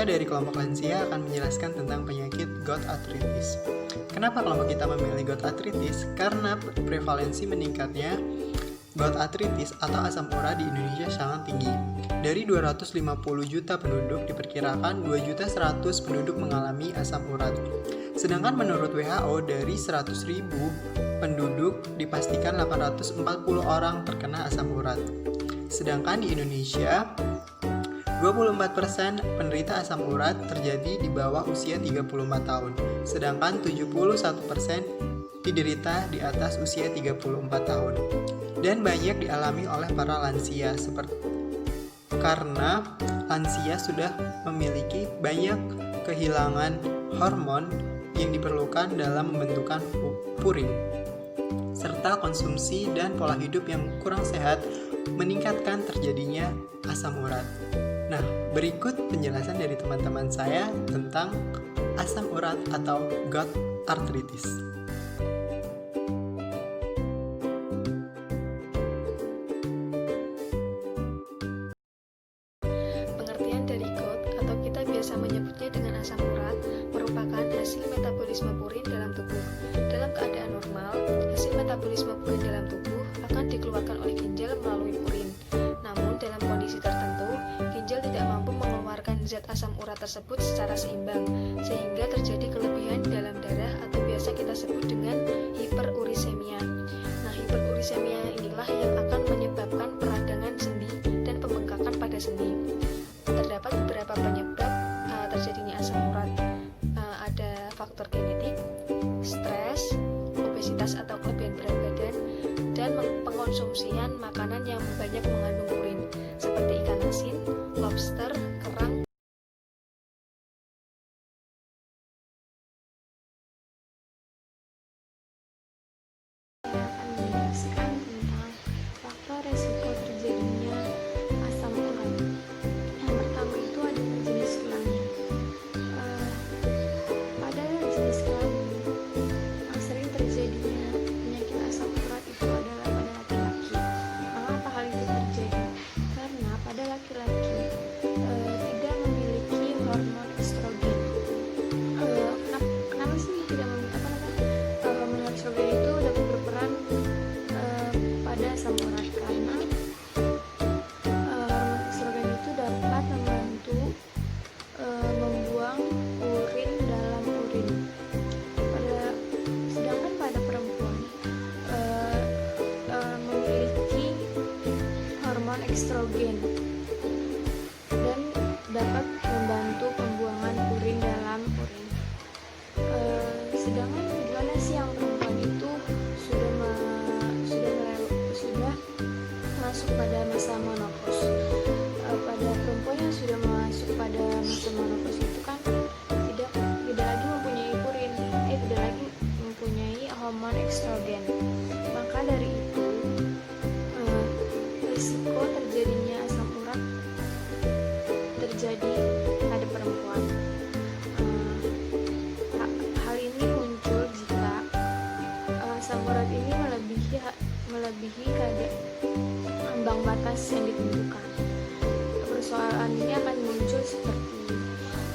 Kita dari kelompok lansia akan menjelaskan tentang penyakit gout arthritis. Kenapa kelompok kita memilih gout arthritis? Karena prevalensi meningkatnya gout arthritis atau asam urat di Indonesia sangat tinggi. Dari 250 juta penduduk, diperkirakan 2.100.000 penduduk mengalami asam urat. Sedangkan menurut WHO, dari 100.000 penduduk dipastikan 840 orang terkena asam urat. Sedangkan di Indonesia, 24% penderita asam urat terjadi di bawah usia 34 tahun, sedangkan 71% diderita di atas usia 34 tahun. Dan banyak dialami oleh para lansia, karena lansia sudah memiliki banyak kehilangan hormon yang diperlukan dalam membentukkan purin, serta konsumsi dan pola hidup yang kurang sehat meningkatkan terjadinya asam urat. Nah, berikut penjelasan dari teman-teman saya tentang asam urat atau gout arthritis. Pengertian dari gout atau kita biasa menyebutnya dengan asam urat merupakan hasil metabolisme purin dalam tubuh. Dalam keadaan normal, hasil metabolisme purin dalam tubuh akan dikeluarkan oleh ginjal melalui purin. Namun dalam kondisi tertentu, ginjal tidak mampu mengeluarkan zat asam urat tersebut secara seimbang, sehingga terjadi kelebihan dalam darah atau biasa kita sebut dengan hiperurisemia. Nah, hiperurisemia inilah yang akan menyebabkan peradangan sendi dan pembengkakan pada sendi. Terdapat beberapa penyebab terjadinya asam urat. Ada faktor genetik, stres, obesitas atau kelebihan berat badan, dan pengonsumsian makanan yang banyak mengandung purin seperti ikan asin, lobster, kerang. Akan menjelaskan tentang faktor resiko terjadinya asam urat. Yang pertama itu adalah jenis kelamin. Pada jenis kelamin yang sering terjadinya penyakit asam urat itu adalah pada laki-laki. Mengapa hal itu terjadi? Karena pada laki-laki tidak memiliki hormon estrogen. Kenapa sih tidak memiliki hormon estrogen itu dapat berperan pada asam urat? Karena hormon estrogen itu dapat membantu membuang urin dalam urin. Sedangkan pada perempuan memiliki hormon estrogen dan dapat membantu pembuangan urin dalam urin. Sedangkan gimana sih yang perempuan itu sudah masuk pada masa menopause? Pada perempuan yang sudah masuk pada masa menopause itu kan tidak lagi mempunyai purin, tidak lagi mempunyai hormon estrogen. Maka dari itu risiko terjadinya asam urat terjadi pada perempuan. Hal ini muncul jika asam urat ini melebihi kadar ambang batas yang ditentukan. Persoalan ini akan muncul seperti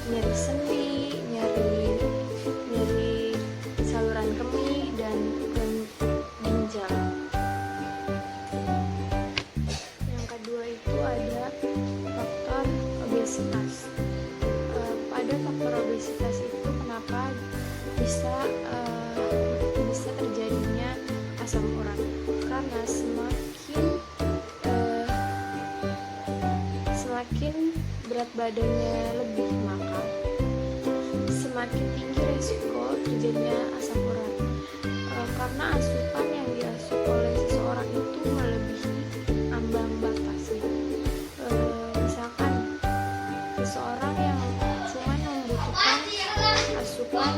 nyeri sendi, nyeri saluran kemih, dan ginjal. Yang kedua itu ada faktor obesitas. Pada faktor obesitas itu kenapa bisa terjadinya asam urat? Karena semakin berat badannya lebih, maka semakin tinggi resiko terjadinya asam urat. Karena asupan yang diasup oleh seseorang itu melebihi ambang batasnya. Misalkan seseorang yang cuma membutuhkan asupan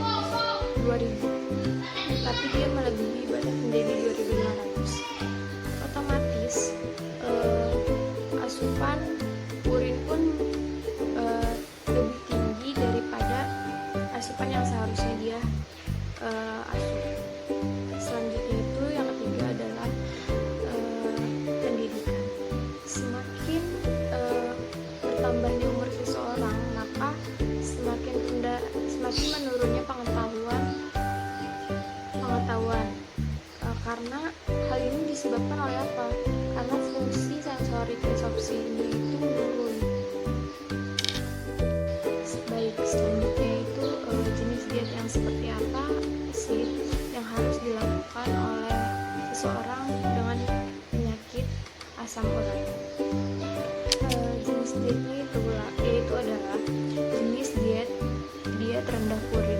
2.000, tapi dia melebihi batas menjadi 2.500, otomatis asupan urin pun lebih tinggi daripada asupan yang seharusnya dia asup. Selanjutnya itu yang ketiga adalah Hal ini disebabkan oleh apa? Karena fungsi sensorik resepsinya itu menurun. Baik, selanjutnya itu jenis diet yang seperti apa sih yang harus dilakukan oleh seseorang dengan penyakit asam urat? Jenis dietnya yaitu adalah jenis diet rendah purin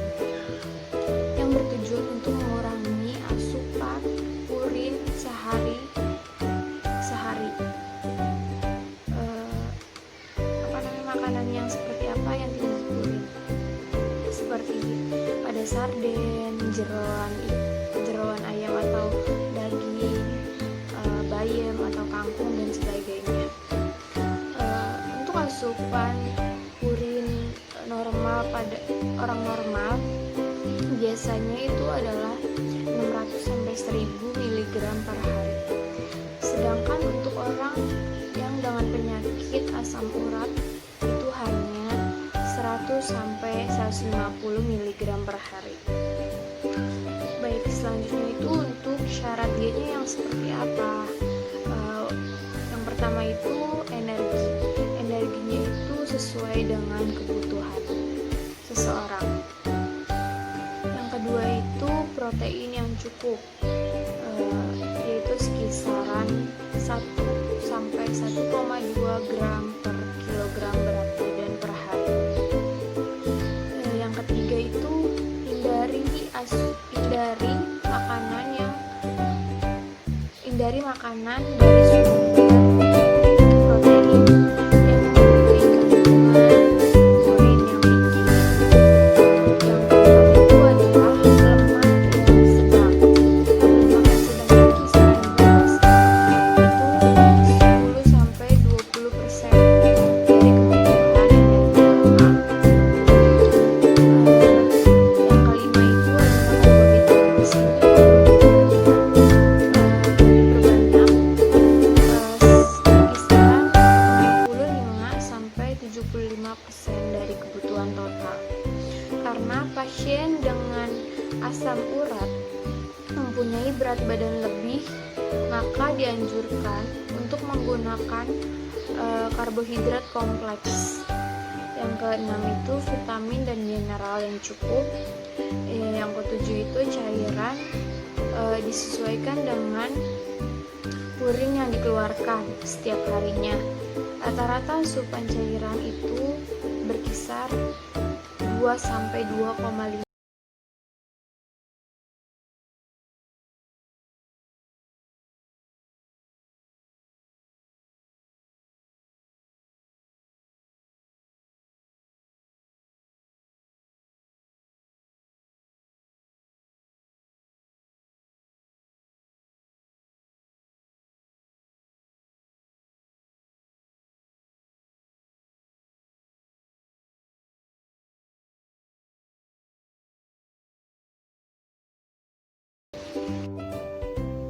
yang bertujuan untuk mengurangi asupan purin sehari. Makanan yang seperti apa yang tinggi purin? Seperti pada sarden, jeroan ayam atau daging, bayam atau kangkung dan sebagainya. Untuk asupan purin normal pada orang normal biasanya itu adalah 600 sampai 1000 mg per hari. Sedangkan untuk orang yang dengan penyakit asam urat itu hanya 100 sampai 150 mg per hari. Baik, selanjutnya itu untuk syarat dietnya yang seperti apa? Yang pertama itu energi. Energinya itu sesuai dengan kebutuhan seseorang. Yang kedua itu protein yang cukup, yaitu sekisaran 1 sampai 1,2 gram per kilogram berat badan per hari. Yang ketiga itu hindari makanan dari sumber protein yang memiliki kandungan purin yang tinggi. Yang keempat itu adalah lemak yang sedang. Lemak yang sedang itu kisaran beras itu 10 sampai 20% dari kebutuhan energi lemak. Yang kelima itu adalah karbohidrat. Di sini dari kebutuhan total. Karena pasien dengan asam urat mempunyai berat badan lebih, maka dianjurkan untuk menggunakan karbohidrat kompleks. Yang keenam itu vitamin dan mineral yang cukup. Yang ketujuh itu cairan disesuaikan dengan purin yang dikeluarkan setiap harinya. Rata-rata asupan cairan itu berkisar 2 sampai 2,5.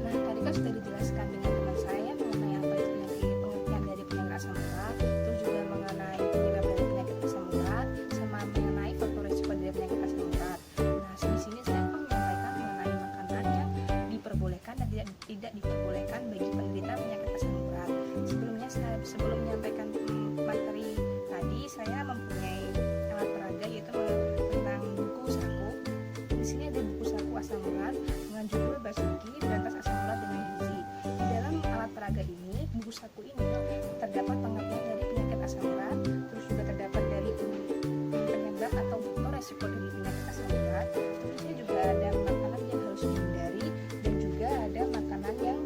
Nah, tadi kan sudah dijelaskan dengan teman saya mengenai apa itu pengertian dari penyakit asam urat, terus juga mengenai penyebab dari penyakit asam urat, sama mengenai faktor risiko dari penyakit asam urat. Nah, di sini saya akan menyampaikan mengenai makanan yang diperbolehkan dan tidak diperbolehkan bagi penderita penyakit asam urat. Sebelum menyampaikan materi tadi, saya mempunyai alat peraga yaitu tentang buku saku. Di sini ada buku saku asam urat dengan judul Basuki Berantas Asam Urat dengan Gizi. Di dalam alat peraga ini, buku saku ini terdapat pengertian dari penyakit asam urat, terus juga terdapat dari penyebab atau faktor resiko dari penyakit asam urat, terusnya juga ada makanan yang harus dihindari dan juga ada makanan yang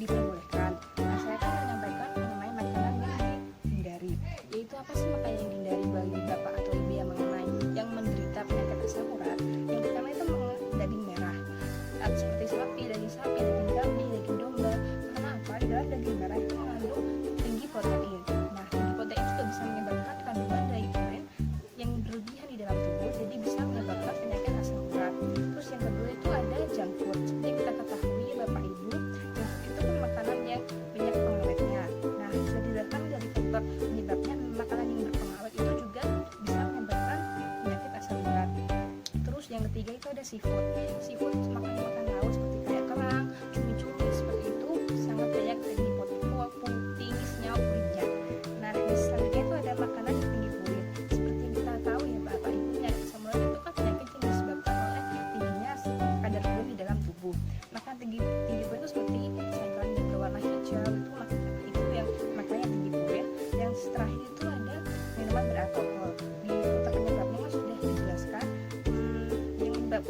diperbolehkan. Nah, saya akan menyampaikan mengenai makanan yang dihindari. Yaitu apa sih makanan yang dihindari bagi bapak atau ibu yang menderita penyakit asam urat? Yang pertama itu daging merah, seperti daging sapi, daging kambing, daging domba. Karena apa? Di dalam daging merah itu mengandung tinggi protein. Nah, tinggi protein juga bisa menyebabkan kandungan dari purin yang berlebihan di dalam tubuh, jadi bisa menyebabkan penyakit asam urat. Terus yang kedua itu ada junk food. Seperti yang kita ketahui ya Bapak Ibu, junk food itu kan makanan yang banyak pengawetnya. Nah, sudah dilihatkan dari faktor penyebabnya, makanan yang berpengawet itu juga bisa menyebabkan penyakit asam urat. Terus yang ketiga itu ada seafood. Seafood makan laut seperti kayak kerang, cumi-cumi seperti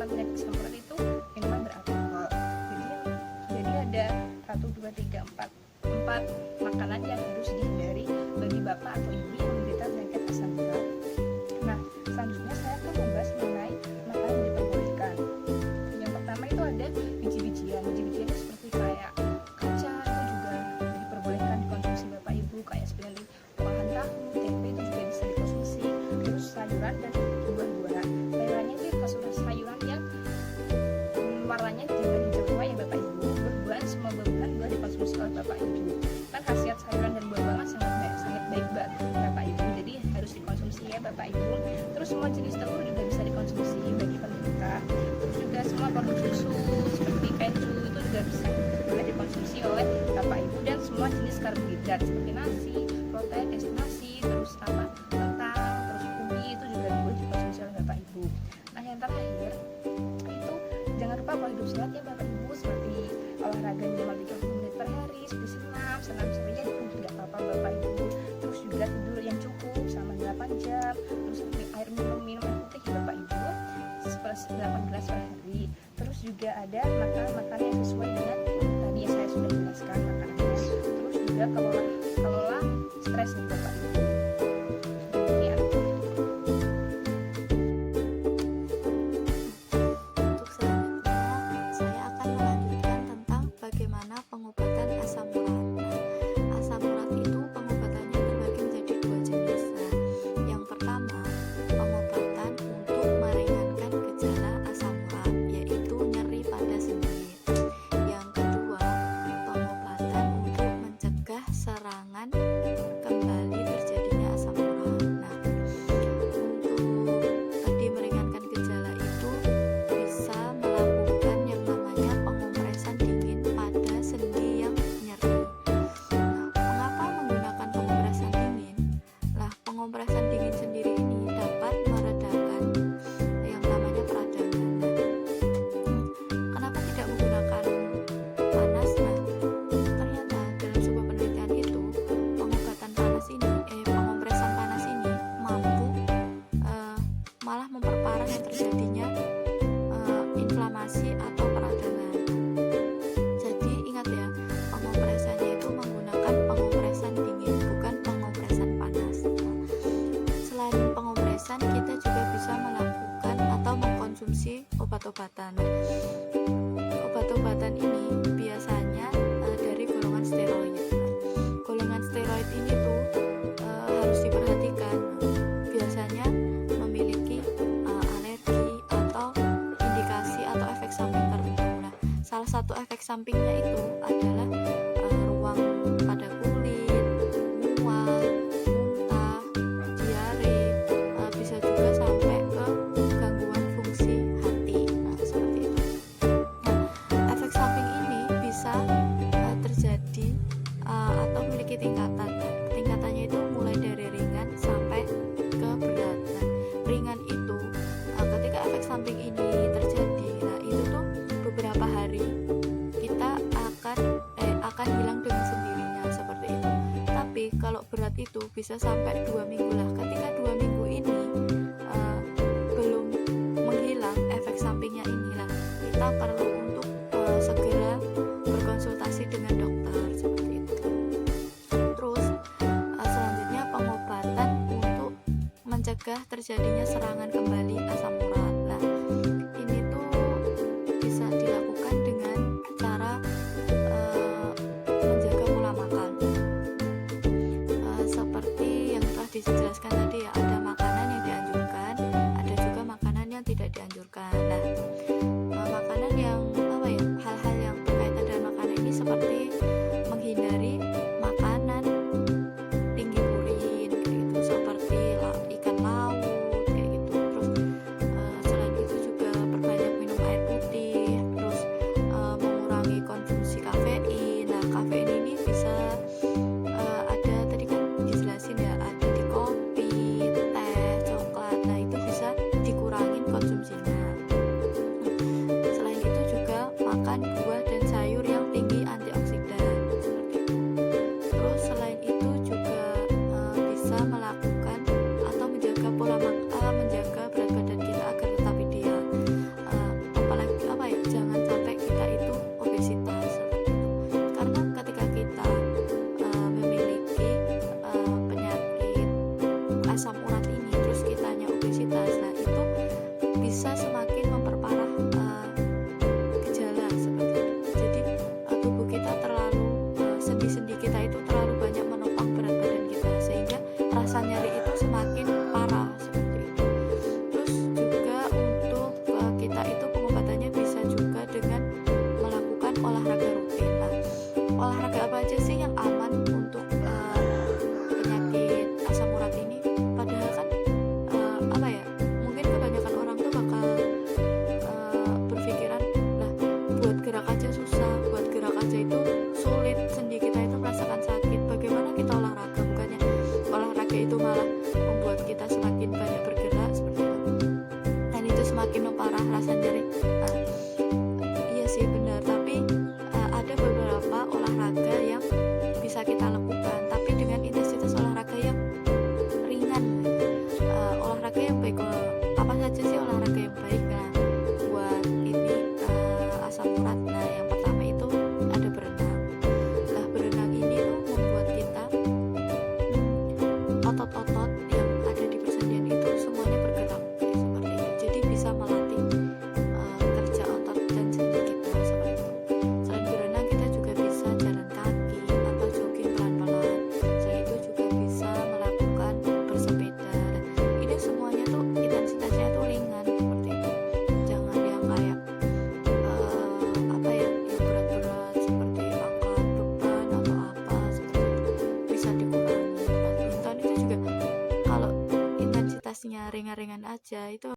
penguatan penyakit asam urat itu minuman beralkohol. Jadi ada 4 makanan yang harus dihindari bagi bapak atau ibu yang menderita penyakit asam urat. Nah, selanjutnya saya akan membahas mengenai makanan yang diperbolehkan. Yang pertama itu ada biji-bijian. Biji-bijian itu seperti kayak kacang itu juga diperbolehkan dikonsumsi bapak ibu, kayak seperti olahan tahu, tempe itu juga bisa dikonsumsi. Terus sayuran dan buah-buahan. Sayurannya itu sayuran yang warnanya jangan hijau tua ya bapak ibu. Buah-buahan, semua buah-buahan boleh dikonsumsi oleh bapak ibu. Kan khasiat sayuran dan buah-buahan sangat baik buat bapak ibu, jadi harus dikonsumsi ya bapak ibu. Terus semua jenis telur juga bisa dikonsumsi bagi penderita. Terus juga semua produk susu seperti keju itu juga bisa boleh dikonsumsi oleh bapak ibu, dan semua jenis karbohidrat seperti nasi, protein, nasi, terus kentang, terus ubi itu juga boleh dikonsumsi oleh bapak ibu. Nah, yang terakhir itu jangan lupa pola hidup sehat ya bapak ibu, seperti olahraga minimal 30 menit per hari, seperti senam saja itu tidak apa-apa bapak ibu. Terus juga tidur yang cukup selama 8 jam. Terus air minum air putih ya bapak ibu, 8 gelas per hari. Terus juga ada makan yang sesuai dengan tadi yang saya sudah jelaskan makanannya. Terus juga kelola stres nih bapak ibu. Demikian. Untuk selanjutnya, saya akan melanjutkan tentang bagaimana pengobatan asam urat. Nah, asam urat itu pengobatannya terbagi menjadi 2 jenis. Nah, yang pertama, pengobatan untuk meringankan gejala asam urat, yaitu nyeri pada sendi. Yang kedua, pengobatan untuk mencegah serangan kembali terjadinya asam urat. Nah, untuk tadi meringankan gejala itu bisa melakukan yang namanya pengompresan dingin pada sendi yang nyeri. Nah, mengapa menggunakan pengompresan dingin? Lah, pengompresan dingin sendiri ini dapat meredakan yang namanya peradangan. Nah, kenapa tidak menggunakan panas? Nah, ternyata dalam sebuah penelitian itu pengompresan panas ini mampu malah memperparah yang terjadinya inflamasi atau peradangan. Jadi ingat ya, pengompresannya itu menggunakan pengompresan dingin, bukan pengompresan panas. Nah, selain pengompresan, kita juga bisa melakukan atau mengkonsumsi obat-obatan. Obat-obatan ini biasanya dari golongan steroid. Golongan steroid ini tuh harus diperhatikan. Biasanya memiliki alergi atau indikasi atau efek samping tertentu. Nah, salah satu efek sampingnya itu adalah ruam pada kulit, mual, muntah, diare, bisa juga sampai ke gangguan fungsi hati. Nah, seperti itu. Nah, efek samping ini bisa terjadi atau memiliki tingkatan. Nah, tingkatannya itu mulai dari ringan sampai ke berat. Nah, ringan itu ketika efek samping ini terjadi, nah itu tuh beberapa hari kita akan hilang dengan sendirinya seperti itu. Tapi kalau berat itu bisa sampai 2 minggu lah. Ketika 2 minggu ini belum menghilang efek sampingnya inilah, kita perlu untuk segera berkonsultasi dengan dokter seperti itu. Terus selanjutnya pengobatan untuk mencegah terjadinya serangan kembali asam urat. Nah, ini tuh bisa dilakukan dengan cara menjaga pola makan. Seperti yang telah dijelaskan tadi ya, ada makanan yang dianjurkan, ada juga makanan yang tidak dianjurkan. Nah, makanan yang hal-hal yang berkaitan dengan makanan ini seperti menghindari makanan tinggi purin kayak gitu, seperti ikan laut kayak gitu. Terus di sendi kita itu terlalu banyak menopang berat badan kita, sehingga rasa nyeri itu semakin parah seperti itu. Terus juga untuk kita itu pengobatannya bisa juga dengan melakukan olahraga rutin. Nah, olahraga apa aja sih yang aman untuk penyakit asam urat ini? Padahal kan apa ya? Mungkin kebanyakan orang tuh bakal berpikiran, lah buat gerak aja susah, buat gerak aja itu sulit, sendi kita itu merasakan sakit. Bagaimana kita olahraga? Bukannya olahraga itu malah membuat kita semakin banyak bergerak seperti itu, dan itu semakin memparah rasa nyeri. Nah, iya sih benar, tapi ada beberapa olahraga yang bisa kita lakukan, tapi dengan intensitas olahraga yang ringan. Olahraga yang baik, apa saja sih olahraga yang baik? Nah, buat ini asam urat. Nah, yang pertama itu ada berenang. Nah, berenang ini tuh membuat kita otot-otot yang ada di persendian itu semuanya bergerak seperti itu. Jadi bisa melatih kerja otot dan sendi kita seperti itu. Selain berenang, kita juga bisa jalan kaki atau jogging pelan-pelan. Selain itu juga bisa melakukan bersepeda. Nah, ini semuanya tuh intensitasnya tuh ringan seperti itu. Jangan yang kayak apa ya, yang berat-berat seperti angkat beban atau apa seperti itu. Bisa dikurangi. Badminton itu juga kalau intensitasnya ringan-ringan aja itu